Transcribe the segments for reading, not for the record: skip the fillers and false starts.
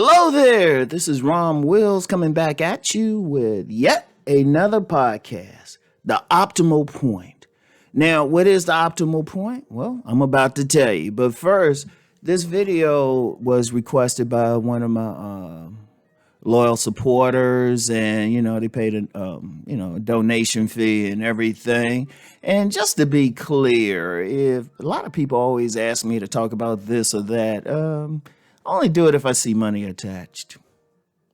Hello there. This is Rom Wills coming back at you with yet another podcast, The Optimal Point. Now, what is the optimal point? Well, I'm about to tell you. But first, this video was requested by one of my loyal supporters, and they paid a donation fee and everything. And just to be clear, if a lot of people always ask me to talk about this or that, I only do it if I see money attached.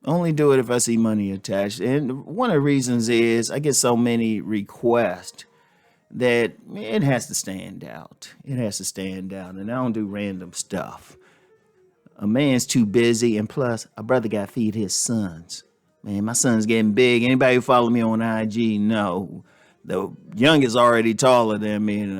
Only do it if I see money attached. And one of the reasons is I get so many requests that it has to stand out. It has to stand out. And I don't do random stuff. A man's too busy, and plus, a brother got to feed his sons. Man, my son's getting big. Anybody who follow me on IG know the youngest already taller than me. And,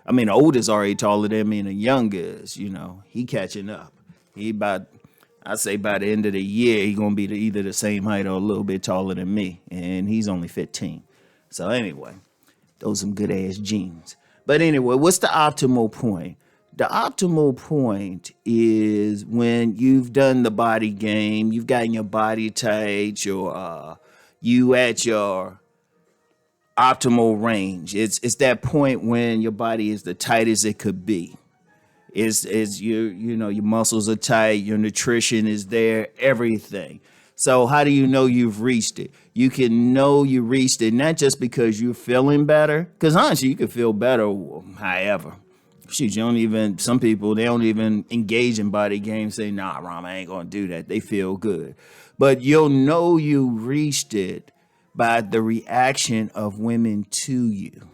the oldest already taller than me, and the youngest, he catching up. I'd say by the end of the year, he's going to be either the same height or a little bit taller than me. And he's only 15. So anyway, those some good ass genes. But anyway, what's the optimal point? The optimal point is when you've done the body game, you've gotten your body tight, you at your optimal range. It's that point when your body is the tightest it could be. Is your muscles are tight, your nutrition is there, everything. So how do you know you've reached it? You can know you reached it not just because you're feeling better, because honestly, you can feel better however. Shoot, some people, they don't even engage in body games, say, nah, Rom, I ain't gonna do that. They feel good. But you'll know you reached it by the reaction of women to you.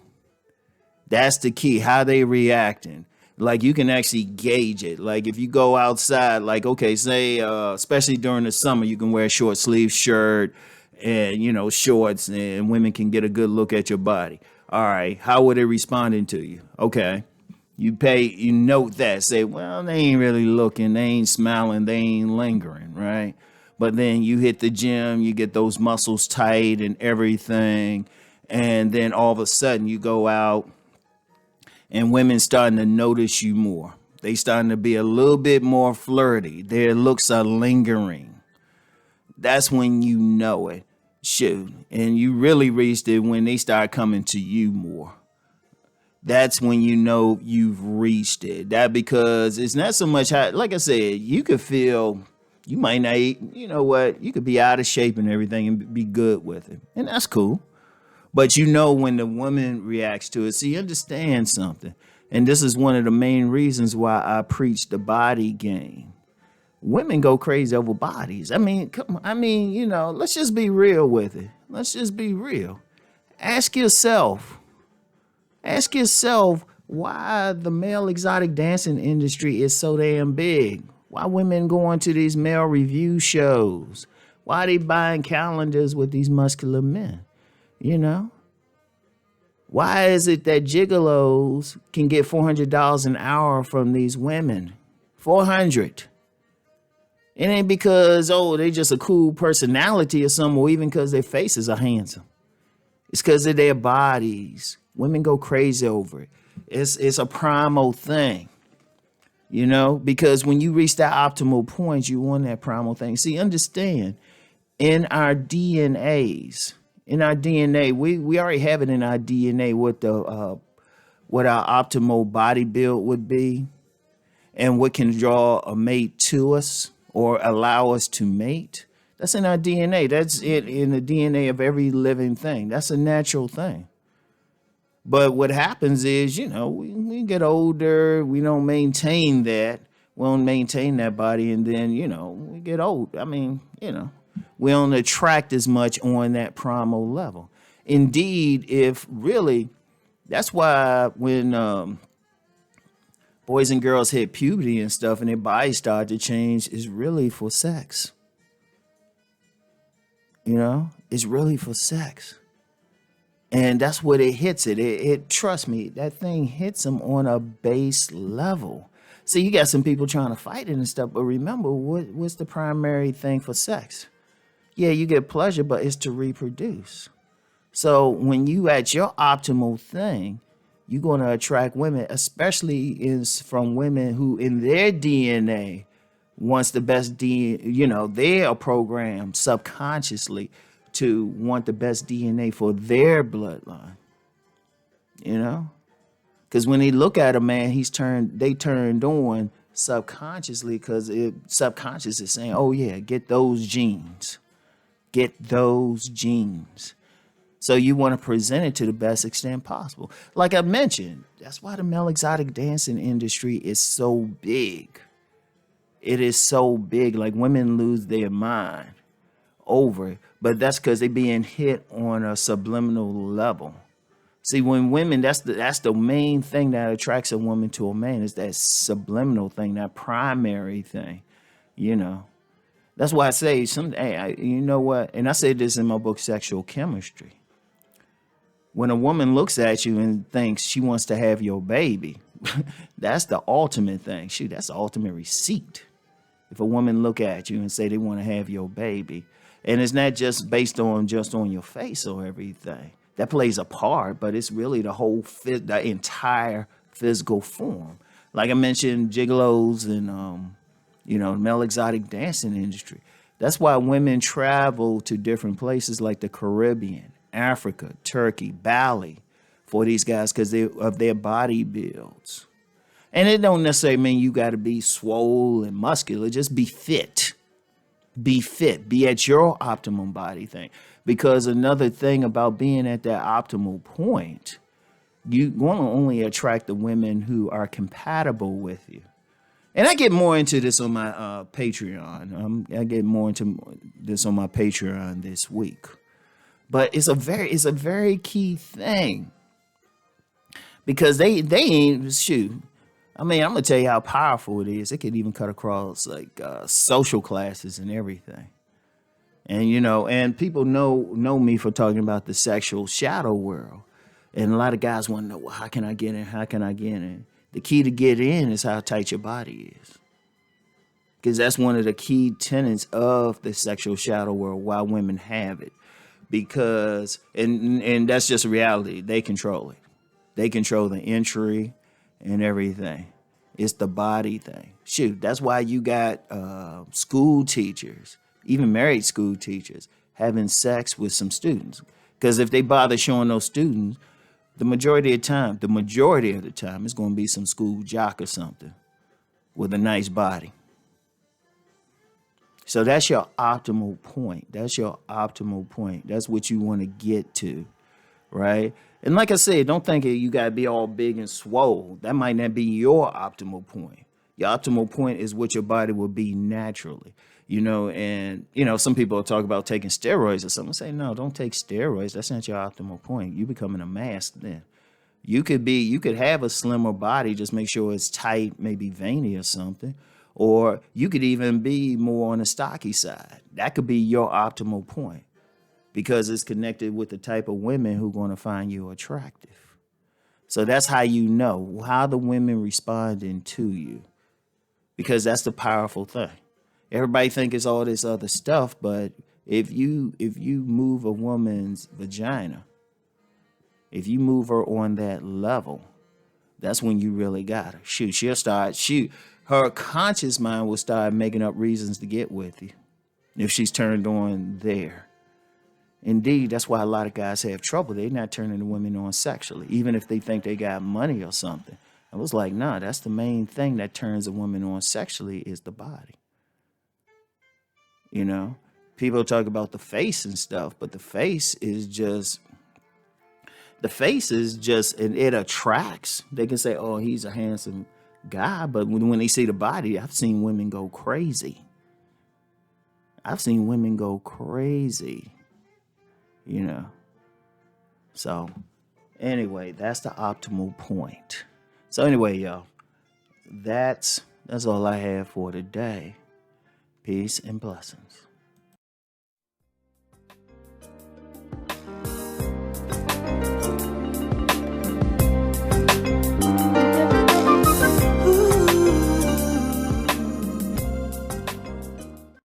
That's the key, how they reacting. Like, you can actually gauge it. Like, if you go outside, like, okay, say, especially during the summer, you can wear a short sleeve shirt and, shorts, and women can get a good look at your body. All right, how are they responding to you? Okay, you note that. Say, well, they ain't really looking, they ain't smiling, they ain't lingering, right? But then you hit the gym, you get those muscles tight and everything, and then all of a sudden you go out, and women starting to notice you more. They starting to be a little bit more flirty. Their looks are lingering. That's when you know it. Shoot. And you really reached it when they start coming to you more. That's when you know you've reached it. That because it's not so much how, like I said, you could feel, you might not eat, you could be out of shape and everything and be good with it. And that's cool. But when the woman reacts to it, see, understand something. And this is one of the main reasons why I preach the body game. Women go crazy over bodies. Let's just be real with it. Let's just be real. Ask yourself why the male exotic dancing industry is so damn big. Why women going to these male review shows? Why they buying calendars with these muscular men? Why is it that gigolos can get $400 an hour from these women? $400. It ain't because, they just a cool personality or something, or even because their faces are handsome. It's because of their bodies. Women go crazy over it. It's a primal thing, because when you reach that optimal point, you want that primal thing. See, understand, in our DNAs, we already have it in our DNA what our optimal body build would be, and what can draw a mate to us or allow us to mate. That's in our DNA. That's it in the DNA of every living thing. That's a natural thing. But what happens is, we get older, we don't maintain that. We don't maintain that body, and then, we get old. We don't attract as much on that primal level. Indeed, that's why when boys and girls hit puberty and stuff and their bodies start to change, it's really for sex. It's really for sex. And that's what it hits it. It trust me, that thing hits them on a base level. See, you got some people trying to fight it and stuff, but remember, what's the primary thing for sex? Yeah, you get pleasure, but it's to reproduce. So when you at your optimal thing, you're going to attract women, especially from women who in their DNA wants the best they are programmed subconsciously to want the best DNA for their bloodline, you know? Because when they look at a man, they turned on subconsciously because subconscious is saying, oh yeah, get those genes. Get those genes. So you want to present it to the best extent possible. Like I mentioned, that's why the male exotic dancing industry is so big. It is so big. Like women lose their mind over it. But that's because they're being hit on a subliminal level. See, when women, that's the main thing that attracts a woman to a man is that subliminal thing, that primary thing, you know. That's why I say you know what? And I say this in my book, Sexual Chemistry. When a woman looks at you and thinks she wants to have your baby, that's the ultimate thing. Shoot, that's the ultimate receipt. If a woman look at you and say they want to have your baby, and it's not just based on your face or everything. That plays a part, but it's really the entire physical form. Like I mentioned, gigolos and the male exotic dancing industry. That's why women travel to different places like the Caribbean, Africa, Turkey, Bali for these guys because of their body builds. And it don't necessarily mean you got to be swole and muscular. Just be fit. Be fit. Be at your optimum body thing. Because another thing about being at that optimal point, you want to only attract the women who are compatible with you. And I get more into this on my Patreon. I get more into this on my Patreon this week. But it's a very key thing. Because they ain't, shoot. I mean, I'm going to tell you how powerful it is. It could even cut across like social classes and everything. And, and people know me for talking about the sexual shadow world. And a lot of guys want to know, well, how can I get in? How can I get in? The key to get in is how tight your body is. Because that's one of the key tenets of the sexual shadow world, why women have it. Because, and that's just a reality, they control it. They control the entry and everything. It's the body thing. Shoot, that's why you got school teachers, even married school teachers, having sex with some students. Because if they bother showing those students, the majority of the time, it's going to be some school jock or something with a nice body. So that's your optimal point. That's your optimal point. That's what you want to get to, right? And like I said, don't think you got to be all big and swole. That might not be your optimal point. Your optimal point is what your body will be naturally, and, some people talk about taking steroids or something. Say, no, don't take steroids. That's not your optimal point. You becoming a mass then. You could have a slimmer body, just make sure it's tight, maybe veiny or something. Or you could even be more on the stocky side. That could be your optimal point because it's connected with the type of women who are going to find you attractive. So that's how you know how the women responding to you, because that's the powerful thing. Everybody think it's all this other stuff, but if you move a woman's vagina, if you move her on that level, that's when you really got her. Her conscious mind will start making up reasons to get with you if she's turned on there. Indeed, that's why a lot of guys have trouble. They're not turning the women on sexually, even if they think they got money or something. I was like, nah, that's the main thing that turns a woman on sexually is the body. People talk about the face and stuff, but the face is just, and it attracts. They can say, oh, he's a handsome guy, but when they see the body, I've seen women go crazy. So anyway, that's the optimal point. So anyway, y'all, that's all I have for today. Peace and blessings.